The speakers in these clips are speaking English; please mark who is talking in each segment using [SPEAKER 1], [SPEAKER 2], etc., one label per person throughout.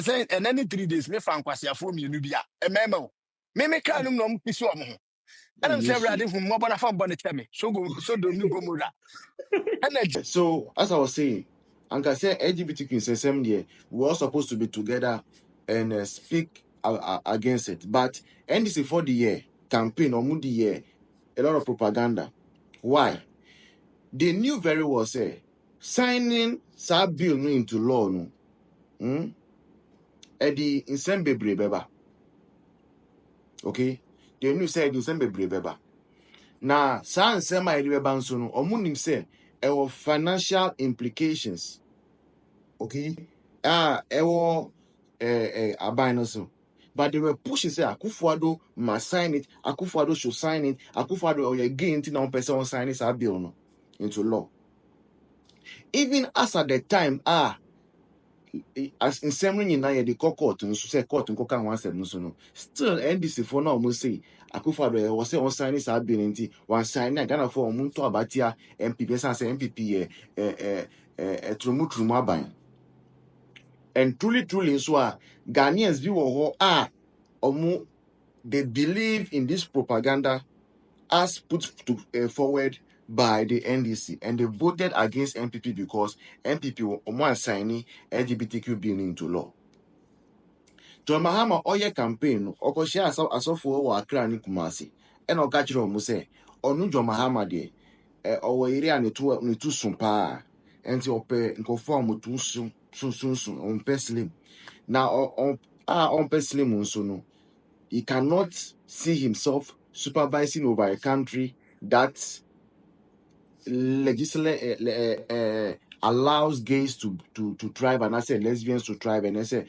[SPEAKER 1] say and any 3 days me fan kwase afo mi nu bia e memo me kra num no mpisi omo ho ana say
[SPEAKER 2] Yes.
[SPEAKER 1] brade hu mo bona fa mbone teme so do mi gomora energy.
[SPEAKER 2] So as I was saying, and I said LGBTQ is the same year. We're all supposed to be together and speak against it. But NDC for the year campaign or the year, a lot of propaganda. Why? They knew very well say signing that bill no into law no. Eddie in bebre beba. Okay? They knew say in bebre beba. Now, san sema edi beba nso no, omunim say there were financial implications. Okay? Ewo aban no so. But they were pushing say Akufo-Addo must sign it, Akufo-Addo should sign it, Akufo-Addo or again till now person sign this bill no into law. Even as at the time, as in seven in the court and say court and coca one seven so no. Still NDC for now must say Akufo-Addo was say on sign this bill into one sign Ghana for Muntu Abatia MPP say MPP trumu-Trumu aban. And truly, so Ghanaians be they believe in this propaganda as put forward by the NDC, and they voted against MPP because MPP were signing LGBTQ bill into law. John Mahama oye campaign okoshia asofo wa Accra ni Kumasi, and okachiro mu say onu John Mahama de owo area ne tu sumpa enti ope nkofo mu tu sun on peslim. Now on peslim nso no, he cannot see himself supervising over a country that allows gays to thrive, and I say lesbians to thrive, and I say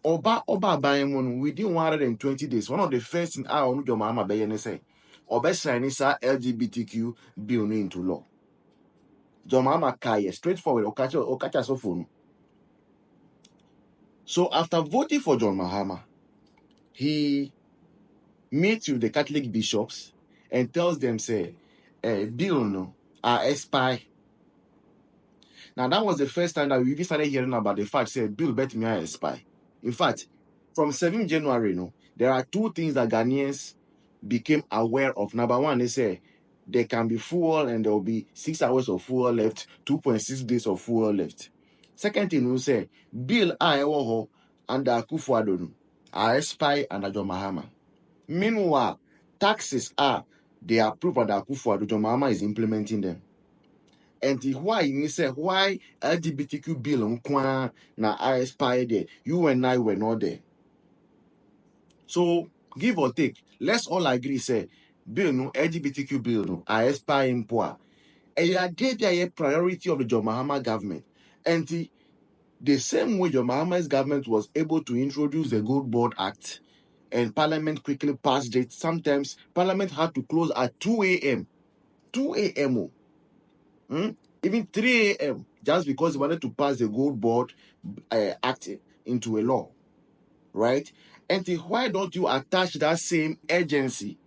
[SPEAKER 2] Oba Bayemon within 120 days. One of the first things I want to Mama Bayene say, Oba Sanisa LGBTQ bill into law. Jomama Kaya, straightforward, Okacha Sofun. So after voting for John Mahama, he meets with the Catholic bishops and tells them, say, bill no spy. Now that was the first time that we even started hearing about the fact, say, bill bet me a spy. In fact, from 7 January, there are 2 things that Ghanaians became aware of. Number one, they say there can be fuel and there will be 6 hours of fuel left, 2.6 days of fuel left. Second thing, we say bill Aewoho under Akufo-Addo are spy under John Mahama. Meanwhile, taxes they are approved under Akufo-Addo. John Mahama is implementing them. And why you say why LGBTQ bill na I spy there? You and I were not there. So give or take, let's all agree say bill no LGBTQ bill no I spy in poor. And you are a priority of the John Mahama government. And the same way John Mahama's government was able to introduce the Gold Board Act, and Parliament quickly passed it. Sometimes Parliament had to close at 2 a.m. 2 a.m. Even 3 a.m. just because they wanted to pass the Gold Board Act into a law, right? And why don't you attach that same urgency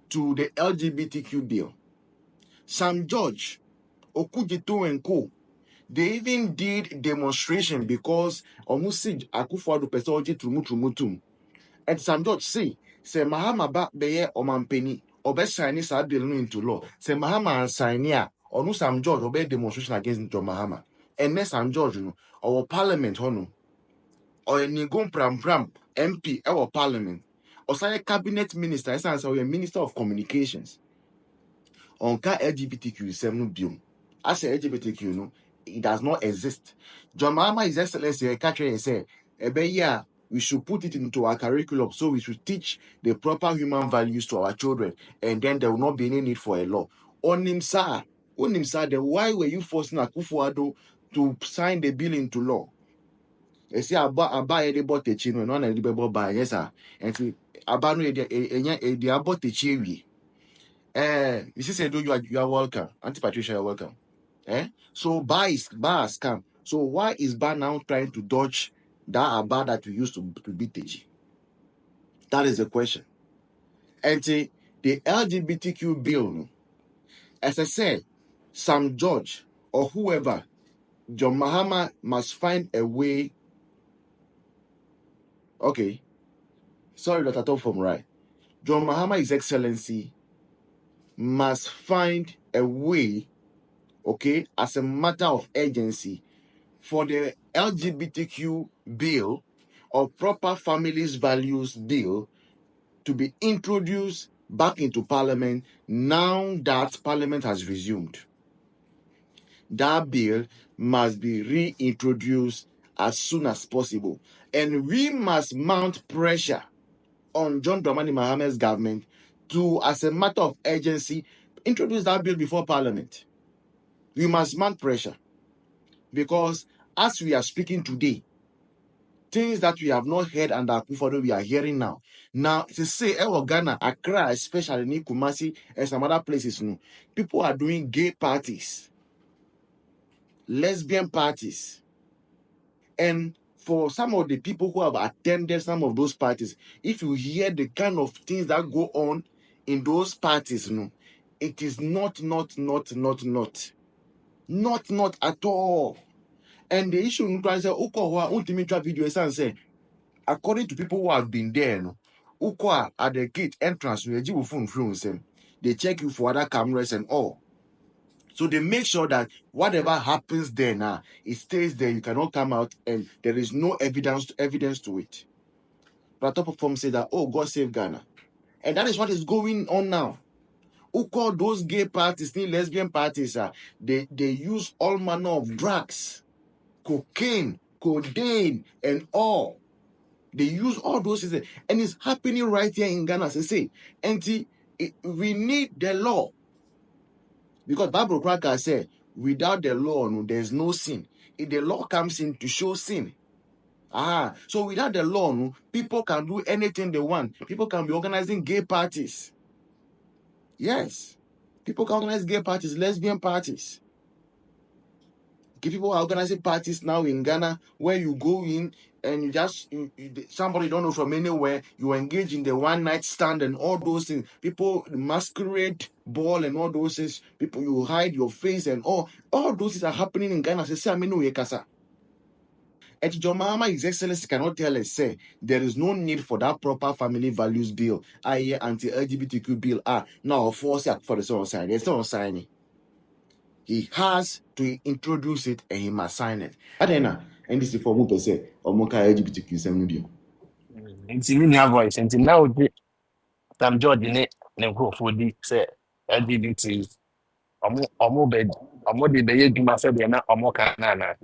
[SPEAKER 2] to the LGBTQ bill? Sam George, Okudjeto and Co. They even did demonstration because almost Akufo-Addo person trumu-Trumu. And Sam George say Mahama ba beye omampeni obe sign this bill into law. Say Mahama and sign here or no Sam George obe demonstration against John Mahama. And next Sam George our parliament hono or any go pram MP our parliament or say cabinet minister as a minister of communications on LGBTQ 7 bill. As a LGBTQ no, it does not exist. John Mahama is excellency a catcher and say we should put it into our curriculum, so we should teach the proper human values to our children, and then there will not be any need for a law. On him, sir, then why were you forcing Akufo-Addo to sign the bill into law? You see, I buy the bought the chin when one of the buy, yes, sir. And see, I buy the about the cherry. You see, you are welcome. Auntie Patricia, you're welcome. So bar scam. So why is bar now trying to dodge that bar that we used to beat TG? That is the question. And the LGBTQ bill, as I said, Sam George or whoever, John Mahama must find a way Okay. Sorry, Dr. Tom from right. John Mahama, His Excellency, must find a way, okay, as a matter of urgency, for the LGBTQ bill or proper families values bill to be introduced back into Parliament now that Parliament has resumed. That bill must be reintroduced as soon as possible. And we must mount pressure on John Dramani Mahama's government to, as a matter of urgency, introduce that bill before Parliament. We must mount pressure because as we are speaking today, things that we have not heard under Akufo-Addo we are hearing now. Now, to say, Ghana, Accra, especially in Kumasi and some other places, people are doing gay parties, lesbian parties. And for some of the people who have attended some of those parties, if you hear the kind of things that go on in those parties, it is not at all. And the issue, say, according to people who have been there, at the gate entrance, they check you for other cameras and all. So they make sure that whatever happens there now, it stays there. You cannot come out, and there is no evidence to it. But top of form say that, oh, God save Ghana. And that is what is going on now. Who call those gay parties, lesbian parties, they use all manner of drugs, cocaine, codeine, and all. They use all those things, and it's happening right here in Ghana. As I say, and we need the law. Because Bible cracker said, without the law, there's no sin. If the law comes in to show sin. So without the law, people can do anything they want. People can be organizing gay parties. Yes. People can organize gay parties, lesbian parties. People are organizing parties now in Ghana where you go in and somebody don't know from anywhere, you engage in the one night stand and all those things. People masquerade ball and all those things. People, you hide your face and all those things are happening in Ghana. And John Mahama, His Excellency, cannot tell us, say, there is no need for that proper family values bill, i.e. anti-LGBTQ bill, now force it for the same sign. There's no signing. He has to introduce it and he must sign it. And this is for me to say, LGBTQ same.
[SPEAKER 1] It's in your voice. And now, Sam George ne nkurɔfoɔ di sɛ LGBT ɔmo de bɛyɛ adwuma sɛdeɛ na ɔmo ka na ana.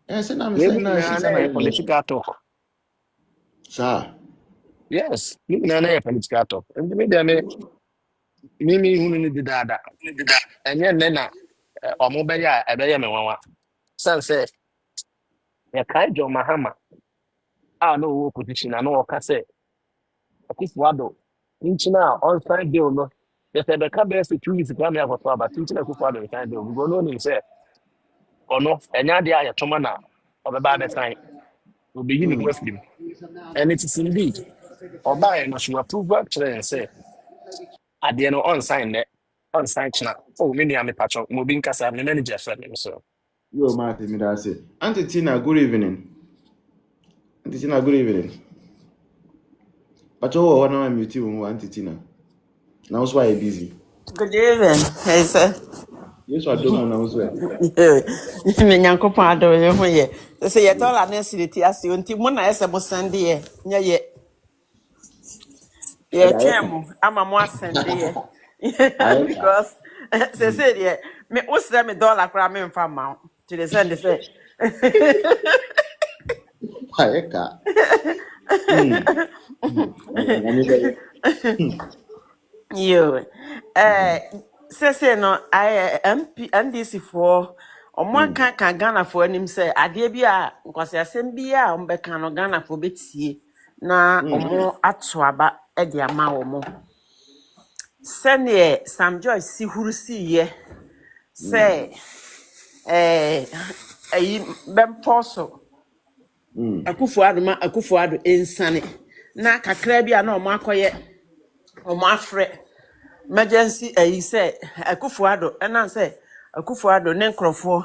[SPEAKER 2] Yes, and I'm
[SPEAKER 1] Wei mu
[SPEAKER 2] saying now,
[SPEAKER 1] nyinaa
[SPEAKER 2] she's
[SPEAKER 1] na yɛ
[SPEAKER 2] an
[SPEAKER 1] political talk.
[SPEAKER 2] sir.
[SPEAKER 1] Yes, mu nyinaa na yɛ political talk. Nti me deɛ me hunu no dedaada. Ɛnyɛ nnɛ na ɔmo bɛyɛ a ɛbɛyɛ me nwanwa. San sɛ yɛkae John Mahama a na ɔwɔ opposition na ɔka sɛ Akufo-Addo nkyina a ɔnsan bill no yɛsɛ bɛka bɛyɛ sɛ 2 weeks kora me akɔtɔ aba nkyina Akufo-Addo nsan bill because no nim sɛ ɔno ɛnyɛ adeɛ a yɛtɔma na ɔbɛba abɛsan obeyi ne ho afiri mu. And it is indeed ɔbaeɛ no so approve kyerɛ yɛn sɛ adeɛ no ɔnsan kyena. Oh, me nua mepatwɔ ma obi nkasa me manager frɛ me so.
[SPEAKER 2] You Martin, me that say. Auntie Tina, good evening. Auntie Tina, good evening. But oh, what now I'm with you, Auntie Tina. Now why you busy?
[SPEAKER 3] Good evening. Hey, sir.
[SPEAKER 2] Yes, what don't know where.
[SPEAKER 3] Me nyankopon ado ye ho ye. Say ye tola na siliti ase onti mo na ese mo sende ye. Nya ye. Ye twem ama mo asende ye. Because say ye me usre me dollar kra me mfa ma. To the send say.
[SPEAKER 2] Ayeka.
[SPEAKER 3] Yo. Say no I NDC for omo kan Ghana for anim say ade bi a nkwase asem bi a ombeka no Ghana for betie na omo ato aba e de ama omo sene Sam George si huru si ye say ayi bemposo Akufo-Addo insane na kakra bi a na omo akoye omo afre emergency he said Akufo-Addo and I say Akufo-Addo ne nkrofo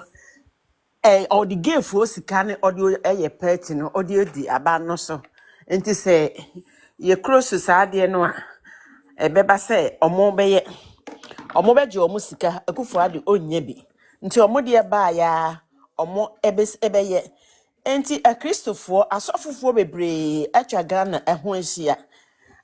[SPEAKER 3] or the gay for sika ne audio pet no audio di aba no so Enti say ye close to saa de no a ebeba say omo beje omo sika Akufo-Addo onnya bi. Nti omo de ba ya omo ebeye. Enti a Christopher asofofo bebre atwa Ghana ho ahia.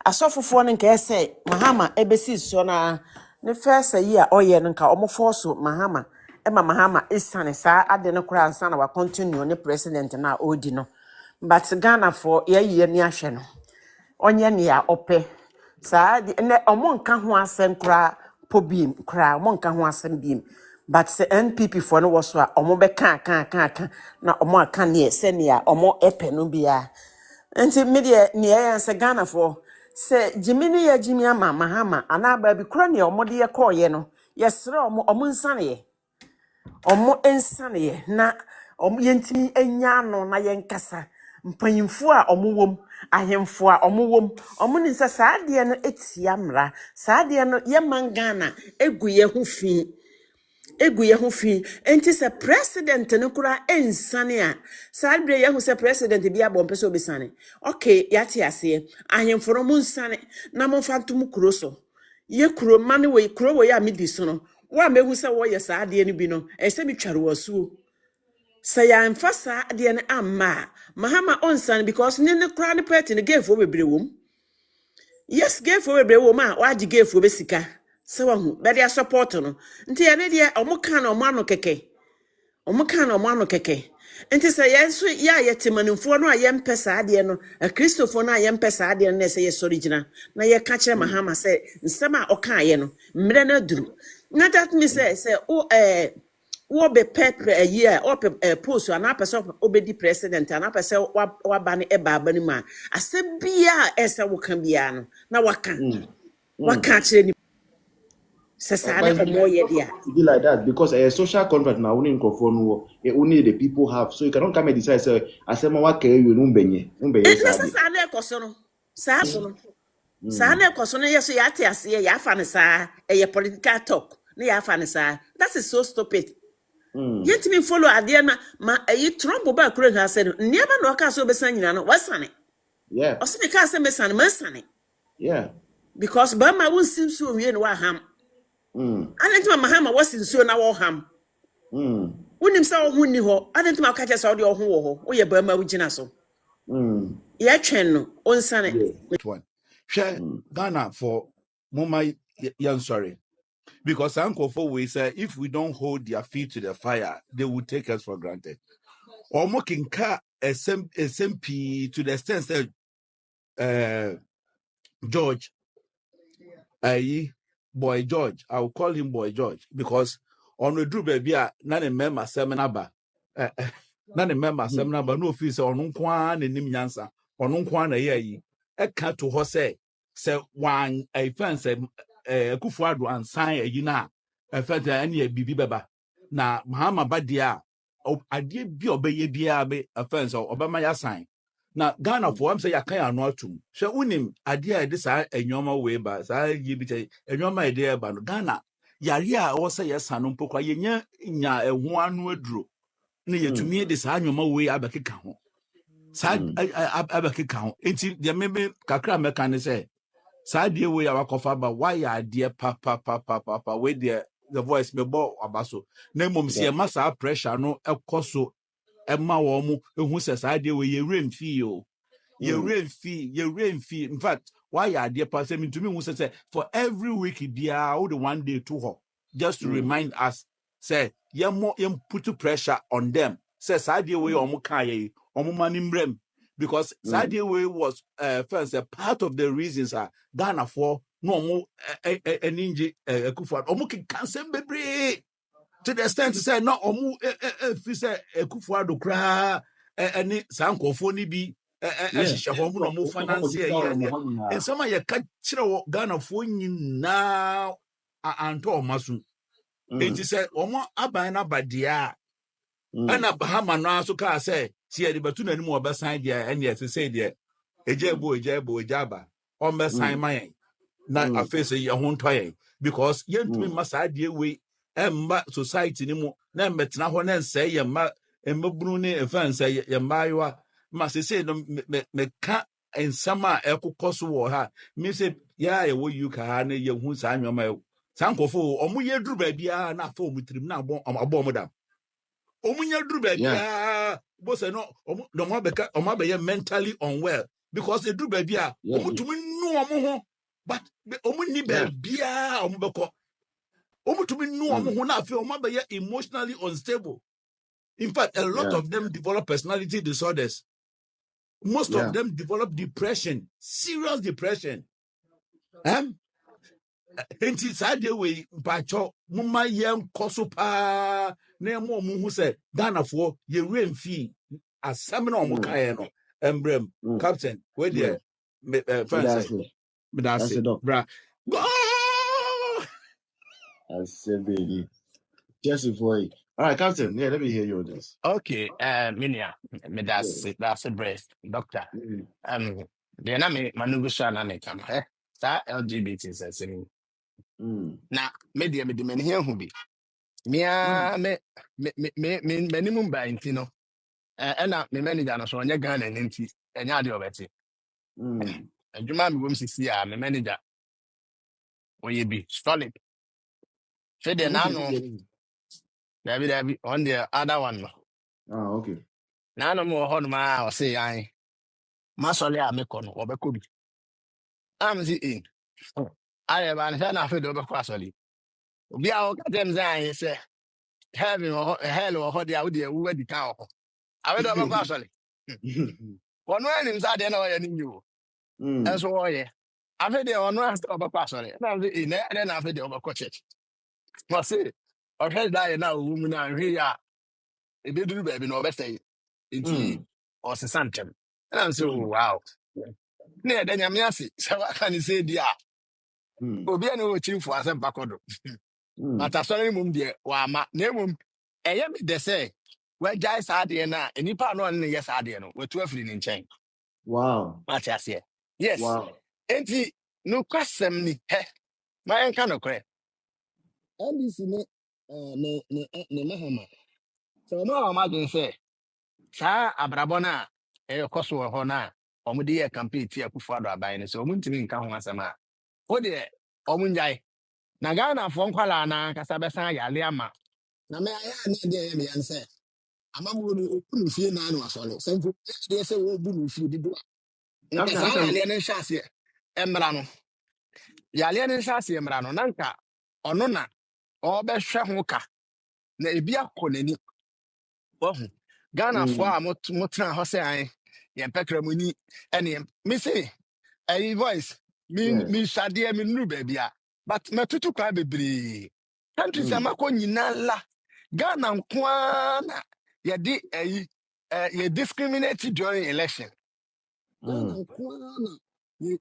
[SPEAKER 3] Asofofo no nka say Mahama ebesi so na ne first year oye no nka omo force Mahama Mahama isane saa ade no kura ansa na wa continue ne president na odi no. But Ghana for ye ni ahwe no. Onye ne ya ope. Saa ne omo nka ho asem kura pobim kura omo nka ho asem bim. But se NPP for no was a omo be kan na omo aka ne se ne ya omo epe no bia. Nti media ne ya se Ghana for se jimini ya jimi ama Mahama ana ba bi kura ne omo de ye koye no. Yesre omo nsane ye. Omo ensane ye na omo yentimi enya no na yenkasa. Mpanyimfo a omo wom ahemfo a omo wom omo ni nsa saa de no etia mra saa de no ye mangana egu ye ho fi enti se president no kura ensane a saa de ye ho se president bi abom pese obisane okay yate ase ahemfo no mo nsane na mo fantom kuro so ye kuro mane we kuro we ya medi so no wa mehu se wo ye saa de no bi no e se mi tware wasuo. Say ya mfasa de ne amma Mahama onsan because ne kra ne party ne gave for bebre wom. Yes, gave for bebre wom a waji gave for besika. Se wahu be dia support no. Nti ya ne dia omuka na omano keke. Omuka na omano keke. Nti say ya so ya yetemanimfo no a ye mpesa ade no, a Christopher no a ye mpesa ade no na say yes original. Na ye ka kire Mahama say nsem a oka ye no, mre na duru. Na that me say wo be pepper a year or post an person obedi president and person wa ban e baba ni ma asem bia esa wo kan bia no na waka kire ni sesa na
[SPEAKER 2] But it's
[SPEAKER 3] omo ye
[SPEAKER 2] not
[SPEAKER 3] dia
[SPEAKER 2] supposed to be like that because a social contract now only only the people have. So you cannot come and decide say I say ma waka you no mbenye
[SPEAKER 3] na
[SPEAKER 2] sade.
[SPEAKER 3] sesa na ekoso no sa so no sa na ekoso no yeso ya ate ase ya afa ne sa e political talk na ya afa ne sa that is so stupid. Yet me follow adia na ma yi Trump ba kure ha se no niam na oka so besan nyina no wasane
[SPEAKER 2] Yeah.
[SPEAKER 3] o se me ka se mesane masane
[SPEAKER 2] Yeah.
[SPEAKER 3] because ba ma won sim so wie no wa ham anentima Mahama wasin so na wo ham wonim sa wo huni ho anentima ka che sa wo de wo ho wo ho wo ye ba ma wo gina so ye twen no onsane
[SPEAKER 4] one. Share Ghana for Mumma Yan sorry. Because Uncle for we say if we don't hold their feet to the fire, they will take us for granted. Or mocking car SMP to the extent that George, Boy George, I will call him Boy George because on the Drew baby, none a member seminar. None a member seminar, but no fees or no quan and nim yansa or no quan a year. A cat to her say one a fancy Akufo-Addo and sign a yina a fancy any a bibi baba. Na Mahama Badia, I did be obey a fence or Obama sign. Na Ghana for am say ya kan anu atum hwe unim ade a de sa enwoma we ba sa yi bi che enwoma ide e ba no Ghana yare a wo say yes anu mpokwa yenya nya eho anu aduro na yetumi de sa enwoma we abekeka ho sa abekeka ho enti de mebe kakra meka ne say sa de we ya wakofa ba why ade pa we the voice me bo abaso na mom sie masa pressure no ekoso ema wo mu ehu se sa de we ye remfi o ye rain fee. In fact, why are dear person to me who say for every week be all the 1 day to her just to remind us say you put pressure on them say sadie way omo money mrem because sadie way was first a part of the reasons are Ghana for no more ninja Akufo omo can say bebre to the extent to say no omo fi say Akufo-Addo kra any sankofo ni bi ehihye ho mo no mo finance ye and some ye ka kire wo Ghana fo nyina anto omasu enti say omo aban na badia ana Bahama no aso ka say si ye de batu na nim obesan dia ene ye say dia ejaba on besan man na afese ye ho ntoye because ye ntumi masa ade we emba society ni mu na mbetena ho na nse ye ma embabunu ne efanse ye mbayewa ma se no me ka ensama ekokɔ so wɔ ha me say ya ye wo you ka na ye hu sa nwoma e san kofo omo ye duru ba bia na fa omo tirim na abɔ omo dam omo ye duru ba
[SPEAKER 2] Yeah.
[SPEAKER 4] bia bo say no omo be mentally unwell because e duru ba bia
[SPEAKER 2] Yeah.
[SPEAKER 4] omo tumi nu omo ho but omo ni ba
[SPEAKER 2] Yeah.
[SPEAKER 4] bia omo bɛkɔ omo tumi nu omo ho na fa omo be emotionally unstable. In fact, a lot
[SPEAKER 2] Yeah.
[SPEAKER 4] of them develop personality disorders. Most of
[SPEAKER 2] Yeah.
[SPEAKER 4] them develop depression, serious depression. Enti sade we bacho muma yem koso pa na mo mu hu se Danafo ye remfi asem na omo kae no embrem captain we
[SPEAKER 2] Yeah.
[SPEAKER 4] there fan say
[SPEAKER 2] That's it.
[SPEAKER 4] me da
[SPEAKER 2] That's
[SPEAKER 4] say
[SPEAKER 2] it, doc.
[SPEAKER 4] bra go
[SPEAKER 2] I said, baby. Just for you. All right, Captain. Yeah, let me hear you on this.
[SPEAKER 1] Okay, minia, me
[SPEAKER 2] Yeah.
[SPEAKER 1] that's a breast, doctor.
[SPEAKER 2] Mm.
[SPEAKER 1] The na me manubusha na me kama, sa LGBT says
[SPEAKER 2] Mm.
[SPEAKER 1] na me de me de me here hu bi.
[SPEAKER 2] Mm.
[SPEAKER 1] Mia me ni mumba inti no. Na me manager no so onye Ghana ni nti, enya ade obeti.
[SPEAKER 2] Mm.
[SPEAKER 1] Adwuma me wom sisi a me manager oye bi solid. Fe de
[SPEAKER 2] Almost
[SPEAKER 1] na
[SPEAKER 2] a
[SPEAKER 1] no,
[SPEAKER 2] bit.
[SPEAKER 1] dabi on the other one no.
[SPEAKER 2] Ah, okay.
[SPEAKER 1] Na no mo ho no ma o say yan. Masole a me ko no, obeko bi. Am si in. Aye ba na na fe de obeko asole. Obi a o ka dem zan say heaven or hell or hot there with the word the cow. I went over actually. One way in inside the way you knew.
[SPEAKER 2] Mm.
[SPEAKER 1] That's all, yeah. I feel the one was over actually. And I'm in there, and then I feel the over coach. Must say, or head die now, woman, and here, if you do baby, no better into
[SPEAKER 2] Mm.
[SPEAKER 1] or Santem. And I'm so,
[SPEAKER 2] Mm.
[SPEAKER 1] wow. Near then I'm yassi. So I can say, dear,
[SPEAKER 2] Mm.
[SPEAKER 1] will be any chief for us and backwood.
[SPEAKER 2] Mm.
[SPEAKER 1] But I saw him, dear, or my name. I am they say, well, guys are there now, and you part on yes, are there no, we're 12 in chain.
[SPEAKER 2] Wow.
[SPEAKER 1] What I say, yes,
[SPEAKER 2] Wow.
[SPEAKER 1] and no question me, he, my kind of credit. And this ne, Mahama. So, no, imagine say, Sa Abrabona, a cost or hona, or Mudia campaign tea father by any so Muntin come once a man. Oh, dear, or Munjai. Nagana from Kuala, Casabesa, Yaliama. Na me aya na de me yan say amamu no okunu fie na no asole sanfo de say wo bu no fie di do nka
[SPEAKER 2] Captain,
[SPEAKER 1] sa ya
[SPEAKER 2] actually,
[SPEAKER 1] le ne nhyase emra no ya le ne nhyase emra no nanka ono na obehwe ho ka na ebi akọ nani wahu Ghana fo
[SPEAKER 2] mm.
[SPEAKER 1] a motena ho say an ye pekra mu ni ene me say ai voice
[SPEAKER 2] Yes.
[SPEAKER 1] mi shade mi nu ba bia but matutu kwa bebre countries
[SPEAKER 2] Mm.
[SPEAKER 1] amako nyina la Ghana nkwana ye di ye discriminate during election Ghana
[SPEAKER 2] Mm.
[SPEAKER 1] nkwana ye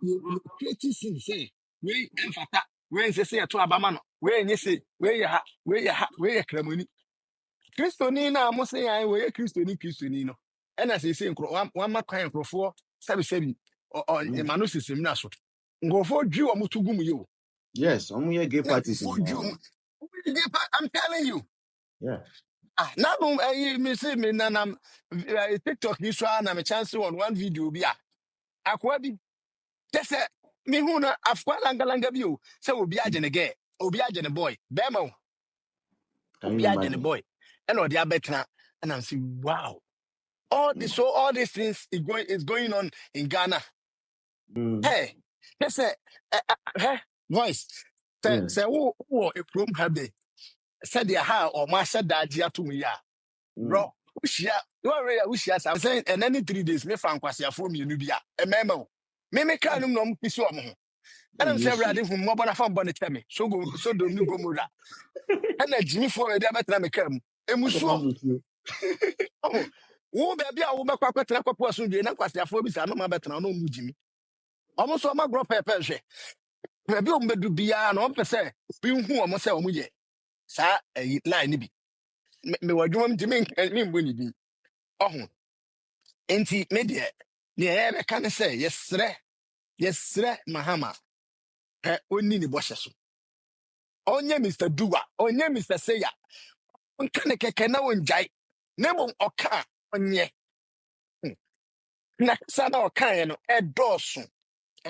[SPEAKER 1] create sin say we emfata we nse say to abama no we nye say we ye kramoni kristoni na mo say ai we ye kristoni no ena say nkro wan ma kwan nkrofo sabi o
[SPEAKER 2] Mm.
[SPEAKER 1] emanu system na so nkrofo dwi o mutugum yo
[SPEAKER 2] Yes. I'm here gay
[SPEAKER 1] na
[SPEAKER 2] parties
[SPEAKER 1] nkrofo
[SPEAKER 2] in
[SPEAKER 1] dwi o I'm telling you.
[SPEAKER 2] Yeah.
[SPEAKER 1] Ah, now me see me na TikTok ni so na me chance on one video bi a akwa bi just say me hu na afwa langa langa bi o say obi agene girl obi agene boy bema o
[SPEAKER 2] Can
[SPEAKER 1] obi
[SPEAKER 2] you
[SPEAKER 1] agene
[SPEAKER 2] imagine?
[SPEAKER 1] boy and odi abetna and I'm saying wow all these things is going on in Ghana.
[SPEAKER 2] Mm.
[SPEAKER 1] Hey, just say hey voice say
[SPEAKER 2] Yes.
[SPEAKER 1] wo e krom ha be said ya ha o ma sha daji atum ya
[SPEAKER 2] Mm.
[SPEAKER 1] bro ushia you already ushia I'm saying and any 3 days me fan kwase afo mi enu bia e mema o me ka num no mpisi o mo ho
[SPEAKER 2] Hey,
[SPEAKER 1] ana say
[SPEAKER 2] yes.
[SPEAKER 1] ready hu mo bona fa bo ne teme so do mi gomura ana jimi fo e dia betra me kam
[SPEAKER 2] That's a
[SPEAKER 1] emusuo
[SPEAKER 2] problem with you.
[SPEAKER 1] oh wo be bia wo be kwa kwatra kwapo so dwe na kwase afo bi sa no ma betra no mu jimi omo so ma gro pepe hwe be bi o mbedu bia na o pese bi hu omo se omo ye sa line ni bi me wadwuma mtimi me mbu ni bi oh enti me de ne e be kan say yesre mahama he onni ni bohye so onye Mr. Dua onye Mr. Seya onka ne keke na onjai ne mo oka onye na sana o kan no e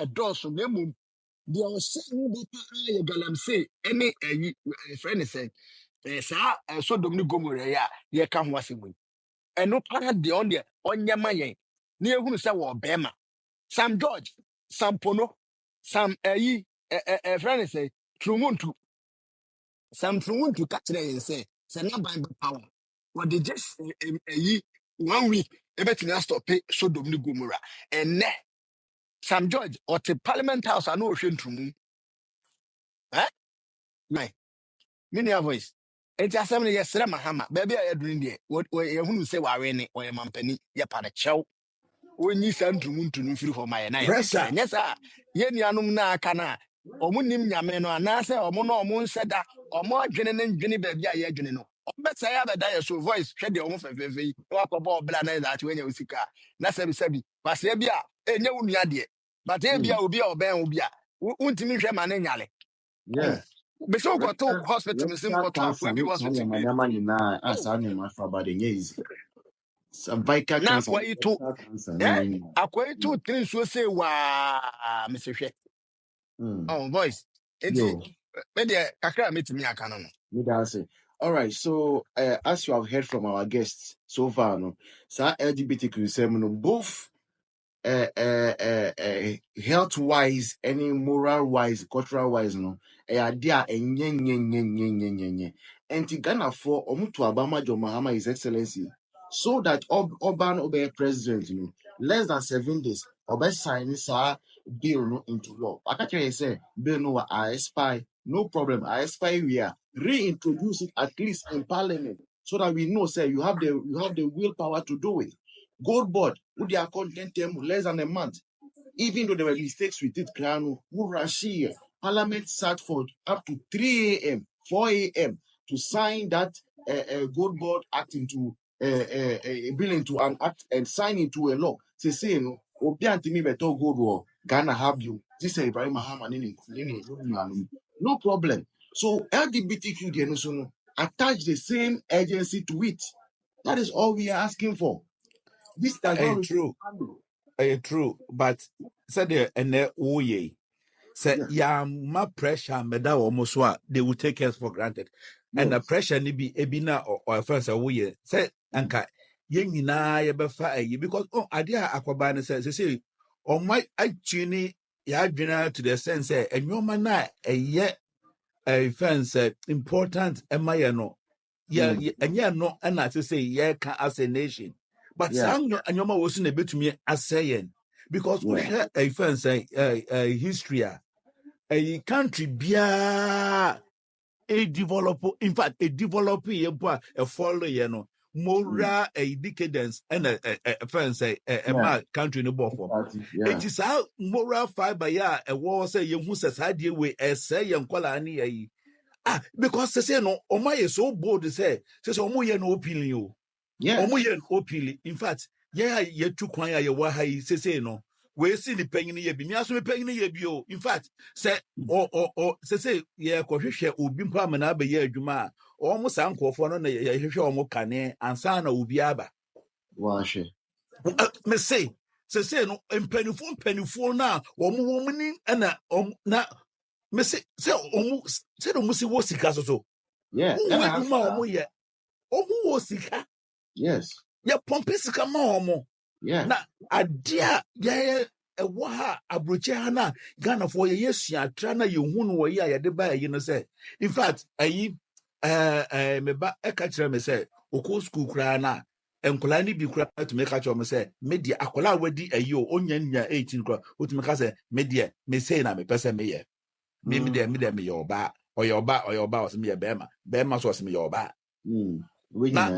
[SPEAKER 1] dɔɔso na mmom deɛ ɔhyɛ mu bɛka ayɛ galamsey ɛne ayi ɛfrɛ ne sɛ saa sodom ne gomora yi a yɛka ho asɛm yi ɛno para deɛ ɔn deɛ ɔnyɛ ma yɛn na yɛhunu sɛ wɔ bɛrima Sam George Sam Pono Sam ɛfrɛ ne sɛ trumu Sam trumu ka kyerɛ yɛn sɛ n'aban bɛpa wo wɔde just ayi 1 week ɛbɛtumi astɔpe sodom ne gomora ɛnɛ Sam George ɔte parliament house a na ɔhwɛ ntumu nine mini voice enti asɛm no yɛsrɛ mahama baabi a yɛduru deɛ yɛhunu sɛ wawe ne ɔyɛ mampani yɛpa no kyɛw onyi saa ntumu mfiri hɔ ma yɛ na yɛbɛsrɛ
[SPEAKER 4] Pressure.
[SPEAKER 1] nyɛ saa yɛn nuanom na aka no a ɔmo nim nyame no anaasɛ ɔmo na ɔmo nsɛ da ɔmo adwene ne ndwene baabi a yɛadwene no ɔbɛsɛe abɛda yɛ so voice hwɛ deɛ ɔmo fɛfɛɛfɛ yi na wakɔbɔ ɔbla na yɛdaakye woanya wo sika a, na sɛbi kwaseɛ bi a ɛnyɛ wo nua deɛ but ebi a obi a ɔbɛn wo bi a wontumi nhwɛ ma ne nyale
[SPEAKER 2] Yeah.
[SPEAKER 1] bɛsɛ wokɔto hospital no sɛ
[SPEAKER 2] Rectal
[SPEAKER 1] mkɔto
[SPEAKER 2] cancer,
[SPEAKER 1] akoa bi
[SPEAKER 2] no
[SPEAKER 1] hospital
[SPEAKER 2] time,
[SPEAKER 1] bi
[SPEAKER 2] my money now, as I know my father, but easy. Cervical
[SPEAKER 1] na
[SPEAKER 2] cancer,
[SPEAKER 1] akoa yi to
[SPEAKER 2] rectal cancer, no.
[SPEAKER 1] akoa yi to tiri nsuo sɛ waa mesehwɛ
[SPEAKER 2] Mm.
[SPEAKER 1] oh voice enti
[SPEAKER 2] Yo,
[SPEAKER 1] medeɛ kakra a metumi aka no no
[SPEAKER 2] you that's it. All right, so as you have heard from our guests so far, no, so LGBTQ no, both health wise, any moral wise, cultural wise, no, idea and nye. And Ghana for Omutu Obama John Mahama, His Excellency, so that Oban Obe president, less than 7 days, Obe sign this bill no into law. I can't say bill no I spy, no problem. I spy we are reintroduce it at least in parliament so that we know say you have the willpower to do it. Gold board, who they are content them less than a month. Even though there were mistakes with it, Krano, who Rashia, Parliament sat for up to 3 a.m., 4 a.m. to sign that Gold Board Act into a bill into an act and sign into a law. Say, you know, Obi antimi beto gold war, Ghana have you. This is Ibrahim Mahama, no problem. So LGBTQ, attach the same agency to it. That is all we are asking for. This does not
[SPEAKER 4] True.
[SPEAKER 2] handle.
[SPEAKER 4] True. But said there and there, oh, ye. Say,
[SPEAKER 2] Yeah.
[SPEAKER 4] yeah, my pressure, meda almost what they will take us for granted. And the
[SPEAKER 2] Yes.
[SPEAKER 4] pressure ni be ebina or first a way. Say, anka, yen na ye befa because oh, idea aquabana says, say, oh, my actually, ya to the sense, and your man, a yet a fence important, and my no. Yeah,
[SPEAKER 2] Mm.
[SPEAKER 4] and yeah, no, and I say, yeah, can as a nation. But
[SPEAKER 2] Yeah.
[SPEAKER 4] some and your man wasn't a bit to me as saying because we
[SPEAKER 2] Yeah.
[SPEAKER 4] share a fence history. A country bia a develop, in fact, a developing a follow,
[SPEAKER 2] Mm.
[SPEAKER 4] moral a decadence and a fence a
[SPEAKER 2] Yeah.
[SPEAKER 4] country in the buffer.
[SPEAKER 2] Yeah.
[SPEAKER 4] It is how moral fiber, yeah, a war say you who says I deal with a say young colony. Because they say no, Oma is so bold to say, says Omo no opinion.
[SPEAKER 2] Yes.
[SPEAKER 4] Omo openly. In fact, yeah, ye too quiet, ye wa hai say no. We see the penny ye be me aso me penny ye bi o. In fact, say or say ye ko hwehwe obi mpa mana ba ye adwuma a omo san nkofo no na ye hwehwe omo kane ansa na obi aba.
[SPEAKER 2] Wash.
[SPEAKER 4] Me say no mpanifo na omo ni na na me say omo si wo sika so.
[SPEAKER 2] Yeah.
[SPEAKER 4] Who
[SPEAKER 2] And I
[SPEAKER 4] wait
[SPEAKER 2] have
[SPEAKER 4] ma omo ye. Omo wo sika.
[SPEAKER 2] yes.
[SPEAKER 4] Ye pompe sika ma omo.
[SPEAKER 2] Yeah.
[SPEAKER 4] Na adia ye ɛwɔ ha abrokyɛ ha na Ghanafoɔ yɛyɛ suatra na yɛhu no wɔ yi a yɛde baa yi no sɛ in fact ayi meba ɛka kyerɛ me sɛ ɔkɔ school koraa na nkɔlaa no bi koraa tumi ka kyerɛ me sɛ medeɛ akɔlaa a wadi ayi o ɔnya nya 18 koraa wotumi ka sɛ medeɛ mesei na mepɛ sɛ meyɛ medeɛ meyɛ ɔbaa ɔyɛ ɔbaa ɔsɛ meyɛ bɛrima so ɔsɛ meyɛ ɔbaa
[SPEAKER 2] We
[SPEAKER 4] na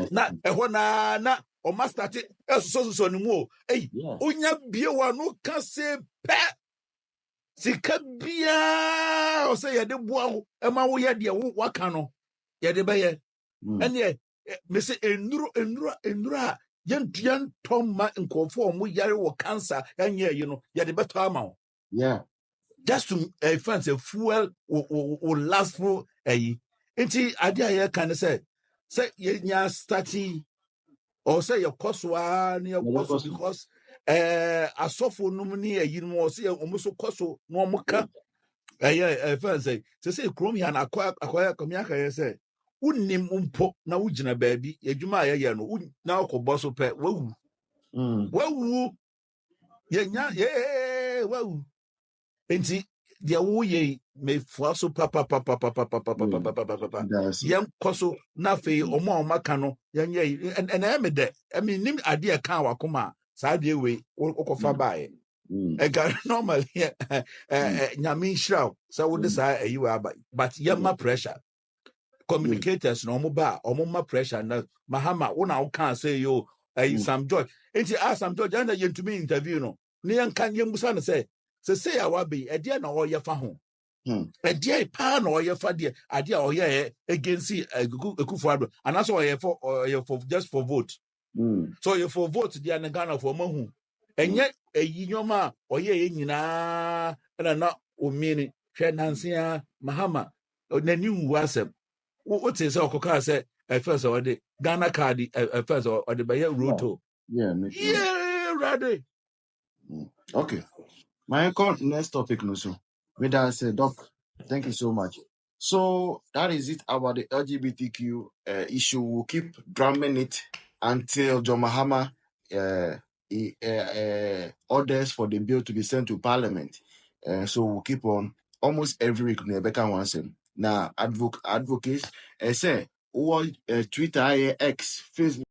[SPEAKER 4] ɛhɔ na ɔma start ɛsosɔsosɔ ne mu o ei
[SPEAKER 2] yeah.
[SPEAKER 4] onya bie wa no ka se pɛ sika biaa ɔsɛ yɛde boa wo ɛma woyɛ deɛ waka no yɛde bɛyɛ ɛneɛ mese nnuro a yɛntɔ ma nkɔɔfoɔ a ɔmo yare wɔ cancer ɛnyɛ yi no yɛde bɛtɔ ama wo
[SPEAKER 2] Yeah.
[SPEAKER 4] just to find a fuel will last for a nti ade a yɛka ne sɛ yɛnya starting or say your cost one your cost because asɔfo nom ne ayi no ɔsɛ ɔmo so kɔ so na ɔmo ka ɛyɛ ɛfɛn sɛ kurom yɛ na akɔyɛ kɔmiaka yɛ sɛ wonim mpo na wogyina baabi adwuma a yɛyɛ no na ɔkɔbɔ so pɛ wawu wawu enti deɛ woyɛ mefua so papapapapapapapapapapa yɛnkɔ so na afei ɔmo a ɔmaka no yɛnyɛ ɛnɛɛ me dɛ nim adeɛ ka wakoma a saa adeɛ wei wokɔfa baeɛ ɛga normally nyame nhyira wo sɛ wode saa ayi wɔ aba but yɛma pressure communicators na ɔmo ba ɔmo ma pressure na mahama wo na woka sɛ yo Sam George enti Sam George ɛna yɛntumi interview no ne yɛmbusa no sɛ say a wabe ɛdeɛ na ɔyɛ fa ho ɛdeɛ paa na ɔyɛ fa deɛ adeɛ a ɔyɛ against Akufo-Addo anaasɛ ɔyɛ for just for vote so ɔyɛ for vote deɛ ne Ghana for mahu ɛnyɛ ɛyi nyɔma a ɔyɛ yɛ nyinaa ɛna na omini hwɛ nansea mahama n'ani wu asɛm wote sɛ ɔkɔkaa sɛ first ɔde Ghana card first ɔde bɛyɛ roto ready.
[SPEAKER 2] Okay. My next topic, no, so with that said, Doc, thank you so much. So that is it about the LGBTQ issue. We'll keep drumming it until John Mahama orders for the bill to be sent to Parliament. So we'll keep on almost every week. Rebecca wants him now. Advocates say, Twitter, X, Facebook.